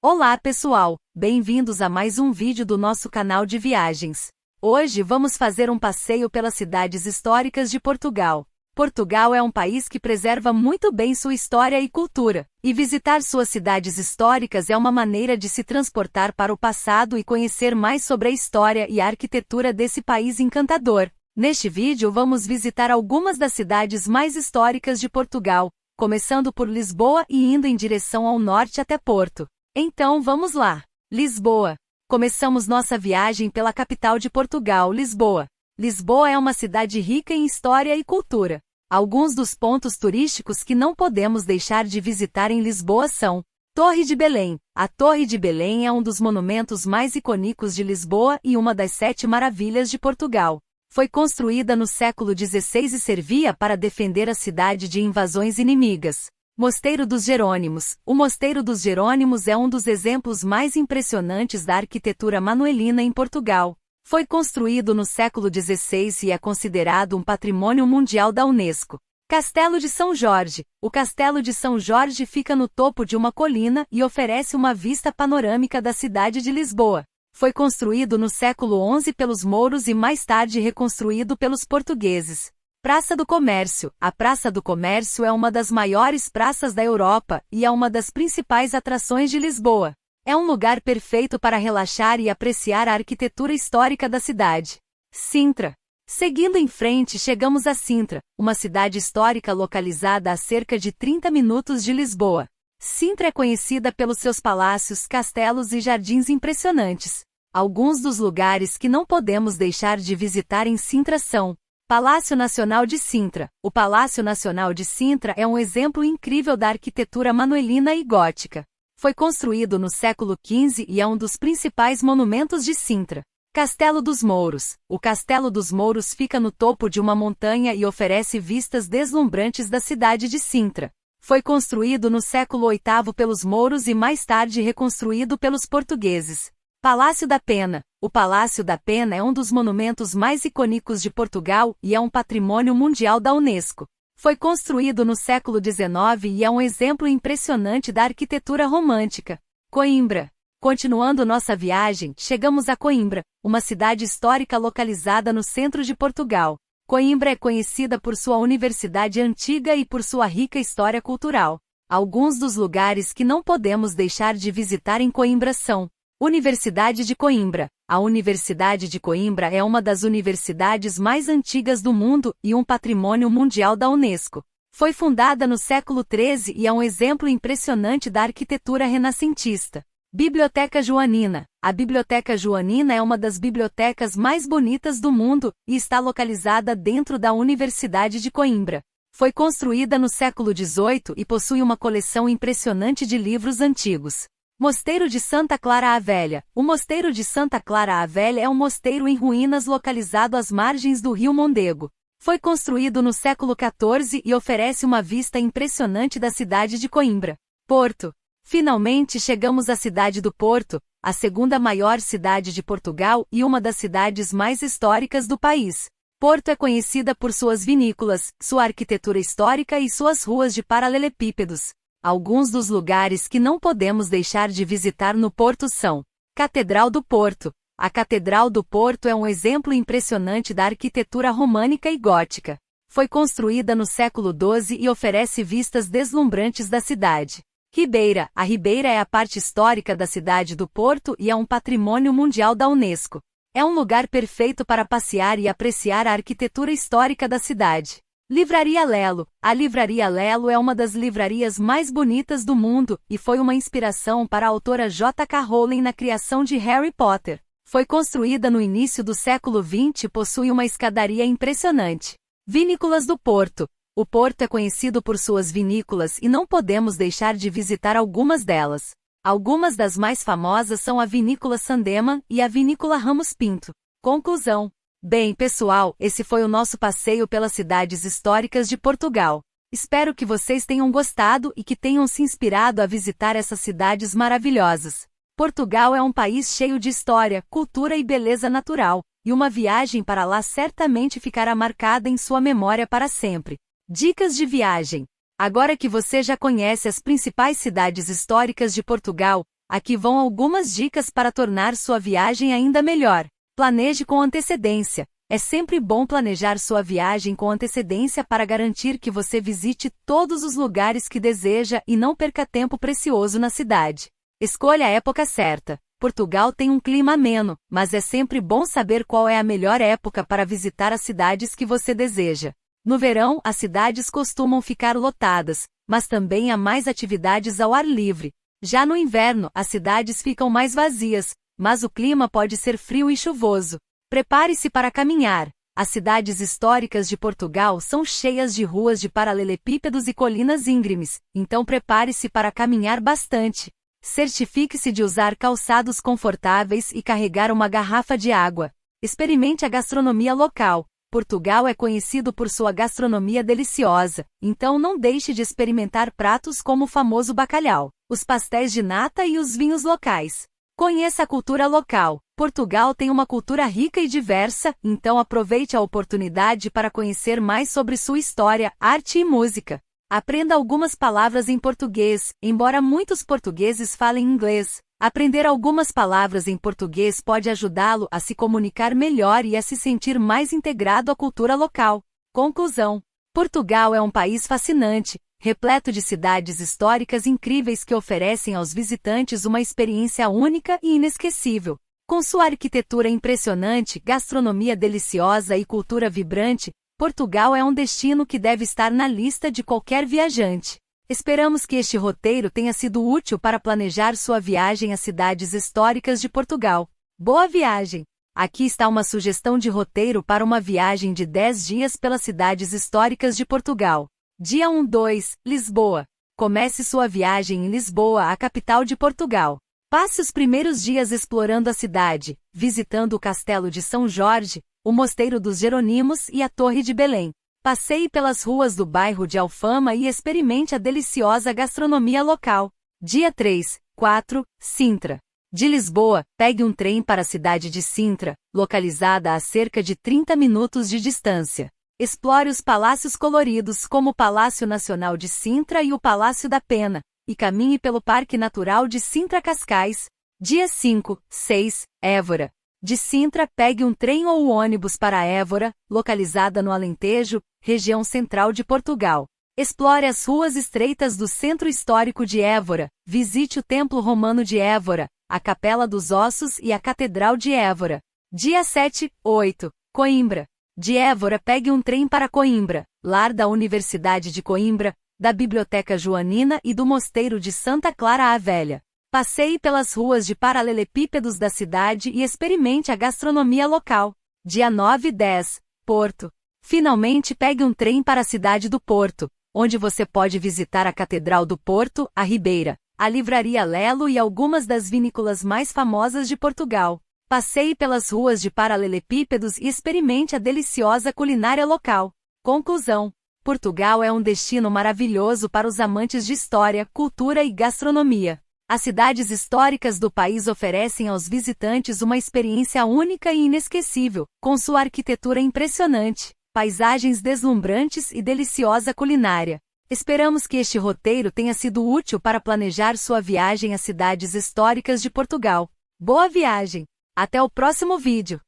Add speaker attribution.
Speaker 1: Olá pessoal, bem-vindos a mais um vídeo do nosso canal de viagens. Hoje vamos fazer um passeio pelas cidades históricas de Portugal. Portugal é um país que preserva muito bem sua história e cultura, e visitar suas cidades históricas é uma maneira de se transportar para o passado e conhecer mais sobre a história e a arquitetura desse país encantador. Neste vídeo vamos visitar algumas das cidades mais históricas de Portugal, começando por Lisboa e indo em direção ao norte até Porto. Então vamos lá! Lisboa. Começamos nossa viagem pela capital de Portugal, Lisboa. Lisboa é uma cidade rica em história e cultura. Alguns dos pontos turísticos que não podemos deixar de visitar em Lisboa são: Torre de Belém. A Torre de Belém é um dos monumentos mais icônicos de Lisboa e uma das 7 maravilhas de Portugal. Foi construída no século XVI e servia para defender a cidade de invasões inimigas. Mosteiro dos Jerônimos. O Mosteiro dos Jerônimos é um dos exemplos mais impressionantes da arquitetura manuelina em Portugal. Foi construído no século XVI e é considerado um patrimônio mundial da Unesco. Castelo de São Jorge. O Castelo de São Jorge fica no topo de uma colina e oferece uma vista panorâmica da cidade de Lisboa. Foi construído no século XI pelos mouros e mais tarde reconstruído pelos portugueses. Praça do Comércio. A Praça do Comércio é uma das maiores praças da Europa e é uma das principais atrações de Lisboa. É um lugar perfeito para relaxar e apreciar a arquitetura histórica da cidade. Sintra. Seguindo em frente, chegamos a Sintra, uma cidade histórica localizada a cerca de 30 minutos de Lisboa. Sintra é conhecida pelos seus palácios, castelos e jardins impressionantes. Alguns dos lugares que não podemos deixar de visitar em Sintra são: Palácio Nacional de Sintra. O Palácio Nacional de Sintra é um exemplo incrível da arquitetura manuelina e gótica. Foi construído no século XV e é um dos principais monumentos de Sintra. Castelo dos Mouros. O Castelo dos Mouros fica no topo de uma montanha e oferece vistas deslumbrantes da cidade de Sintra. Foi construído no século VIII pelos mouros e mais tarde reconstruído pelos portugueses. Palácio da Pena. O Palácio da Pena é um dos monumentos mais icônicos de Portugal e é um patrimônio mundial da Unesco. Foi construído no século XIX e é um exemplo impressionante da arquitetura romântica. Coimbra. Continuando nossa viagem, chegamos a Coimbra, uma cidade histórica localizada no centro de Portugal. Coimbra é conhecida por sua universidade antiga e por sua rica história cultural. Alguns dos lugares que não podemos deixar de visitar em Coimbra são: Universidade de Coimbra. A Universidade de Coimbra é uma das universidades mais antigas do mundo e um patrimônio mundial da Unesco. Foi fundada no século XIII e é um exemplo impressionante da arquitetura renascentista. Biblioteca Joanina. A Biblioteca Joanina é uma das bibliotecas mais bonitas do mundo e está localizada dentro da Universidade de Coimbra. Foi construída no século XVIII e possui uma coleção impressionante de livros antigos. Mosteiro de Santa Clara a Velha. O Mosteiro de Santa Clara a Velha é um mosteiro em ruínas localizado às margens do rio Mondego. Foi construído no século XIV e oferece uma vista impressionante da cidade de Coimbra. Porto. Finalmente chegamos à cidade do Porto, a segunda maior cidade de Portugal e uma das cidades mais históricas do país. Porto é conhecida por suas vinícolas, sua arquitetura histórica e suas ruas de paralelepípedos. Alguns dos lugares que não podemos deixar de visitar no Porto são: Catedral do Porto. A Catedral do Porto é um exemplo impressionante da arquitetura românica e gótica. Foi construída no século XII e oferece vistas deslumbrantes da cidade. Ribeira. A Ribeira é a parte histórica da cidade do Porto e é um patrimônio mundial da Unesco. É um lugar perfeito para passear e apreciar a arquitetura histórica da cidade. Livraria Lelo. A Livraria Lelo é uma das livrarias mais bonitas do mundo e foi uma inspiração para a autora J.K. Rowling na criação de Harry Potter. Foi construída no início do século XX e possui uma escadaria impressionante. Vinícolas do Porto. O Porto é conhecido por suas vinícolas e não podemos deixar de visitar algumas delas. Algumas das mais famosas são a Vinícola Sandeman e a Vinícola Ramos Pinto. Conclusão. Bem, pessoal, esse foi o nosso passeio pelas cidades históricas de Portugal. Espero que vocês tenham gostado e que tenham se inspirado a visitar essas cidades maravilhosas. Portugal é um país cheio de história, cultura e beleza natural, e uma viagem para lá certamente ficará marcada em sua memória para sempre. Dicas de viagem. Agora que você já conhece as principais cidades históricas de Portugal, Aqui vão algumas dicas para tornar sua viagem ainda melhor. Planeje com antecedência. É sempre bom planejar sua viagem com antecedência para garantir que você visite todos os lugares que deseja e não perca tempo precioso na cidade. Escolha a época certa. Portugal tem um clima ameno, mas é sempre bom saber qual é a melhor época para visitar as cidades que você deseja. No verão, as cidades costumam ficar lotadas, mas também há mais atividades ao ar livre. Já no inverno, as cidades ficam mais vazias, mas o clima pode ser frio e chuvoso. Prepare-se para caminhar. As cidades históricas de Portugal são cheias de ruas de paralelepípedos e colinas íngremes, então prepare-se para caminhar bastante. Certifique-se de usar calçados confortáveis e carregar uma garrafa de água. Experimente a gastronomia local. Portugal é conhecido por sua gastronomia deliciosa, então não deixe de experimentar pratos como o famoso bacalhau, os pastéis de nata e os vinhos locais. Conheça a cultura local. Portugal tem uma cultura rica e diversa, então aproveite a oportunidade para conhecer mais sobre sua história, arte e música. Aprenda algumas palavras em português, embora muitos portugueses falem inglês. Aprender algumas palavras em português pode ajudá-lo a se comunicar melhor e a se sentir mais integrado à cultura local. Conclusão: Portugal é um país fascinante, repleto de cidades históricas incríveis que oferecem aos visitantes uma experiência única e inesquecível. Com sua arquitetura impressionante, gastronomia deliciosa e cultura vibrante, Portugal é um destino que deve estar na lista de qualquer viajante. Esperamos que este roteiro tenha sido útil para planejar sua viagem às cidades históricas de Portugal. Boa viagem! Aqui está uma sugestão de roteiro para uma viagem de 10 dias pelas cidades históricas de Portugal. Dia 1-2, Lisboa. Comece sua viagem em Lisboa, a capital de Portugal. Passe os primeiros dias explorando a cidade, visitando o Castelo de São Jorge, o Mosteiro dos Jeronimos e a Torre de Belém. Passeie pelas ruas do bairro de Alfama e experimente a deliciosa gastronomia local. Dia 3-4, Sintra. De Lisboa, pegue um trem para a cidade de Sintra, localizada a cerca de 30 minutos de distância. Explore os palácios coloridos como o Palácio Nacional de Sintra e o Palácio da Pena, e caminhe pelo Parque Natural de Sintra-Cascais. Dia 5-6, Évora. De Sintra, pegue um trem ou ônibus para Évora, localizada no Alentejo, região central de Portugal. Explore as ruas estreitas do centro histórico de Évora, visite o Templo Romano de Évora, a Capela dos Ossos e a Catedral de Évora. Dia 7-8, Coimbra. De Évora, pegue um trem para Coimbra, lar da Universidade de Coimbra, da Biblioteca Joanina e do Mosteiro de Santa Clara a Velha. Passeie pelas ruas de paralelepípedos da cidade e experimente a gastronomia local. Dia 9-10, Porto. Finalmente pegue um trem para a cidade do Porto, onde você pode visitar a Catedral do Porto, a Ribeira, a Livraria Lelo e algumas das vinícolas mais famosas de Portugal. Passeie pelas ruas de paralelepípedos e experimente a deliciosa culinária local. Conclusão: Portugal é um destino maravilhoso para os amantes de história, cultura e gastronomia. As cidades históricas do país oferecem aos visitantes uma experiência única e inesquecível, com sua arquitetura impressionante, paisagens deslumbrantes e deliciosa culinária. Esperamos que este roteiro tenha sido útil para planejar sua viagem às cidades históricas de Portugal. Boa viagem! Até o próximo vídeo!